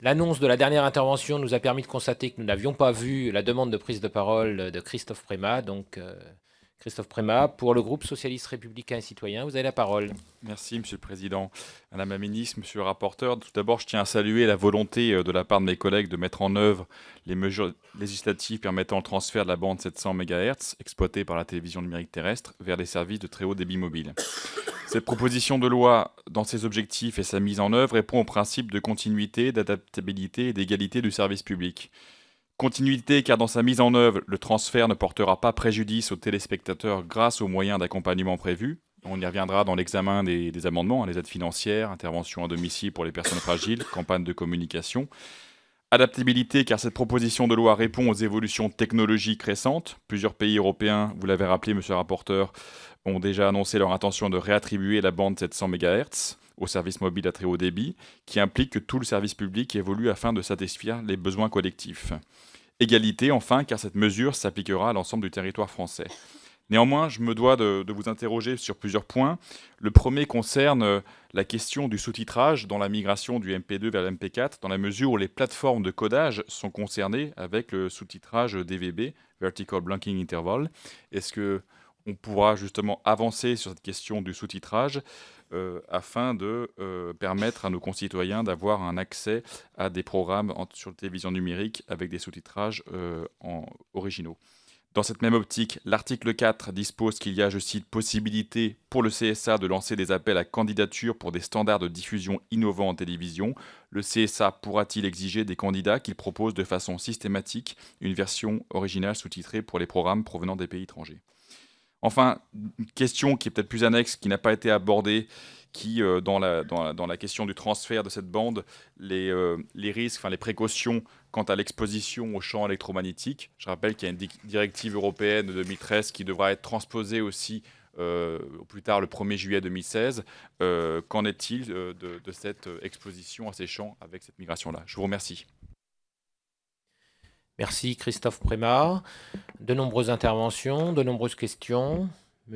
L'annonce de la dernière intervention nous a permis de constater que nous n'avions pas vu la demande de prise de parole de Christophe Prémat. Donc, Christophe Prémat, pour le groupe socialiste républicain et citoyen, vous avez la parole. Merci, Monsieur le Président. Madame la Ministre, Monsieur le rapporteur, tout d'abord, je tiens à saluer la volonté de la part de mes collègues de mettre en œuvre les mesures législatives permettant le transfert de la bande 700 MHz exploitée par la télévision numérique terrestre vers les services de très haut débit mobile. Cette proposition de loi, dans ses objectifs et sa mise en œuvre, répond au principe de continuité, d'adaptabilité et d'égalité du service public. Continuité car dans sa mise en œuvre, le transfert ne portera pas préjudice aux téléspectateurs grâce aux moyens d'accompagnement prévus. On y reviendra dans l'examen des amendements, les aides financières, intervention à domicile pour les personnes fragiles, campagne de communication. Adaptabilité car cette proposition de loi répond aux évolutions technologiques récentes. Plusieurs pays européens, vous l'avez rappelé monsieur le rapporteur, ont déjà annoncé leur intention de réattribuer la bande 700 MHz au service mobile à très haut débit, qui implique que tout le service public évolue afin de satisfaire les besoins collectifs. Égalité, enfin, car cette mesure s'appliquera à l'ensemble du territoire français. Néanmoins, je me dois de vous interroger sur plusieurs points. Le premier concerne la question du sous-titrage dans la migration du MP2 vers le MP4, dans la mesure où les plateformes de codage sont concernées avec le sous-titrage DVB, Vertical Blanking Interval. Est-ce qu'on pourra justement avancer sur cette question du sous-titrage afin de permettre à nos concitoyens d'avoir un accès à des programmes sur la télévision numérique avec des sous-titrages originaux. Dans cette même optique, l'article 4 dispose qu'il y a, je cite, possibilité pour le CSA de lancer des appels à candidature pour des standards de diffusion innovants en télévision. Le CSA pourra-t-il exiger des candidats qu'il propose de façon systématique une version originale sous-titrée pour les programmes provenant des pays étrangers? Enfin, une question qui est peut-être plus annexe, qui n'a pas été abordée, qui, dans la question du transfert de cette bande, les risques, enfin les précautions quant à l'exposition au champ électromagnétique. Je rappelle qu'il y a une directive européenne de 2013 qui devra être transposée aussi au plus tard le 1er juillet 2016. Qu'en est-il de cette exposition à ces champs avec cette migration-là? Je vous remercie. Merci Christophe Prémat. De nombreuses interventions, de nombreuses questions.